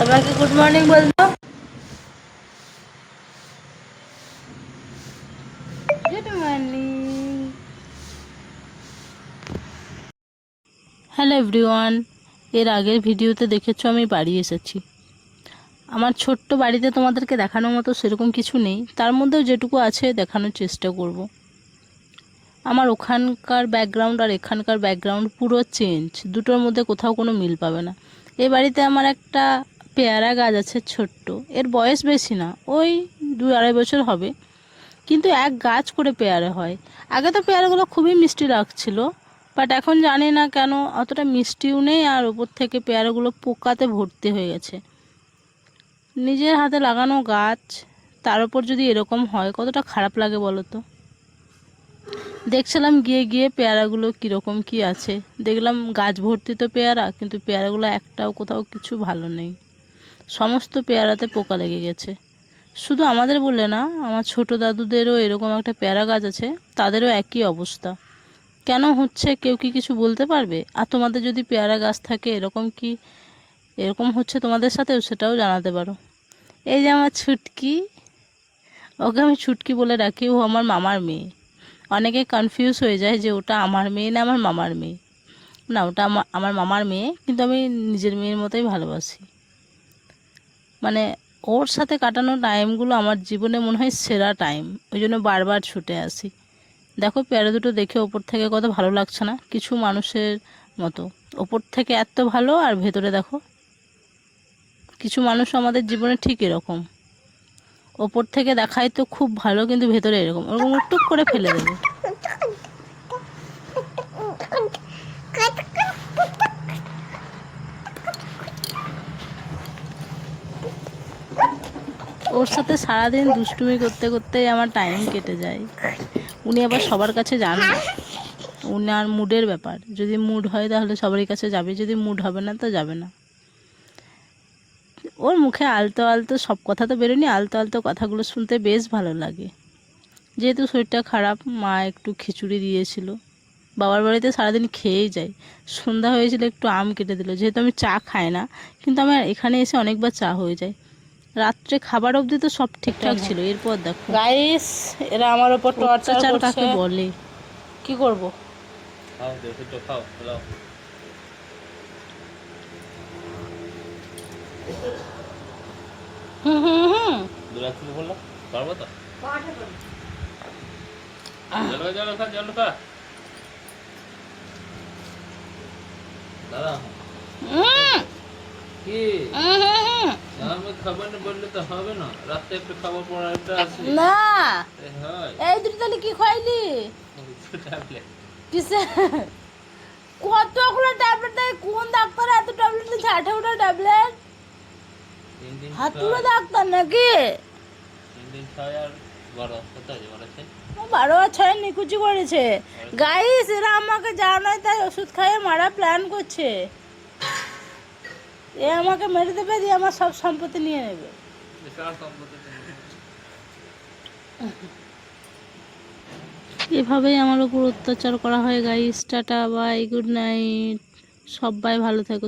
তোমাকে good morning বলতো। Good morning. Hello everyone, এর আগের ভিডিওতে দেখেছো আমি বাড়ি এসেছি। আমার ছোট্ট বাড়িতে তোমাদেরকে দেখানোর মতো সেরকম কিছু নেই, তার মধ্যেও যেটুকু আছে দেখানোর চেষ্টা করব। আমার ওখানকার ব্যাকগ্রাউন্ড আর এখানকার ব্যাকগ্রাউন্ড পুরো চেঞ্জ, দুটোর মধ্যে কোথাও কোনো মিল পাবে না। এই বাড়িতে আমার একটা পেয়ারা গাছ আছে ছোট্ট, এর বয়স বেশি না, ওই 2-2.5 বছর হবে, কিন্তু এক গাছ করে পেয়ারা হয়। আগে তো পেয়ারাগুলো খুবই মিষ্টি লাগছিল, বাট এখন জানি না কেন অতটা মিষ্টিও নেই, আর ওপর থেকে পেয়ারাগুলো পোকাতে ভর্তি হয়ে গেছে। নিজের হাতে লাগানো গাছ, তার উপর যদি এরকম হয় কতটা খারাপ লাগে বলো তো। দেখছিলাম গিয়ে গিয়ে পেয়ারাগুলো কীরকম কি আছে, দেখলাম গাছ ভর্তি তো পেয়ারা, কিন্তু পেয়ারাগুলো একটাও কোথাও কিছু ভালো নেই, সমস্ত পেয়ারাতে পোকা লেগে গেছে। শুধু আমাদের বলে না, আমার ছোট দাদুদেরও এরকম একটা পেয়ারা গাছ আছে, তাদেরও একই অবস্থা। কেন হচ্ছে কেউ কি কিছু বলতে পারবে? আর তোমাদের যদি পেয়ারা গাছ থাকে এরকম হচ্ছে তোমাদের সাথেও, সেটাও জানাতে পারো। এই যে আমার ছুটকি, ওকে আমি ছুটকি বলে ডাকি, ও আমার মামার মেয়ে। অনেকে কনফিউজ হয়ে যায় যে ওটা আমার মেয়ে না আমার মামার মেয়ে। না, ওটা আমার মামার মেয়ে, কিন্তু আমি নিজের মেয়ের মতোই ভালোবাসি। মানে ওর সাথে কাটানো টাইমগুলো আমার জীবনে মনে হয় সেরা টাইম, ওই জন্য বারবার ছুটে আসি। দেখো পেয়ারা দুটো দেখে ওপর থেকে কত ভালো লাগছে না, কিছু মানুষের মতো ওপর থেকে এত ভালো, আর ভেতরে দেখো। কিছু মানুষ আমাদের জীবনে ঠিক এরকম, ওপর থেকে দেখায় তো খুব ভালো, কিন্তু ভেতরে এরকম, ওরকম টুক করে ফেলে দেবে। ওর সাথে সারাদিন দুষ্টুমি করতে করতেই আমার টাইম কেটে যায়। উনি আবার সবার কাছে যান না, উনার মুডের ব্যাপার, যদি মুড হয় তাহলে সবারই কাছে যাবে, যদি মুড হবে না তো যাবে না। ওর মুখে আলতো আলতো সব কথা তো বেরোয়নি, আলতো আলতো কথাগুলো শুনতে বেশ ভালো লাগে। যেহেতু শরীরটা খারাপ, মা একটু খিচুড়ি দিয়েছিল, বাবার বাড়িতে সারাদিন খেয়েই যায়। সন্ধ্যা হয়েছিল, একটু আম কেটে দিল, যেহেতু আমি চা খাই না, কিন্তু আমার এখানে এসে অনেকবার চা হয়ে যায়। রাত্রে খাবার অবধি তো সব ঠিকঠাক ছিল, এরপর দেখো গাইস, এরা আমার উপর টর্চার কাকে বলে, কি করব। খাও দেখো তো, খাও খাও। হুম হুম হুম দুলা কি বললো? পারবো তো? জল খা জল খা। দাদা কি আমি খাবার না বললে তো হবে না, রাতে একটু খাবার পর একটা আছে না। হয় এই দুটো তাহলে কি খাইলি? ট্যাবলেট কিসে? কতগুলো ট্যাবলেট দেয়, কোন ডাক্তার এত ট্যাবলেট দিচ্ছে? 18টা ট্যাবলেট? 3 দিন হাতুড়ে ডাক্তার নাকি? 3 দিন খাই আর 12 কোথায় যে বলেছে 12 আর 6 নিকুচি করেছে। গাইস, এরা আমাকে জানায় তাই ওষুধ খাইয়ে মারা প্ল্যান করছে। এ আমাকে মেরে দেবে, দিয়ে আমার সব সম্পত্তি নিয়ে নেবে। বিশাল সম্পত্তি। এভাবেই আমার উপর অত্যাচার করা হয় guys. Tata bye, good night, সবাই ভালো থেকো।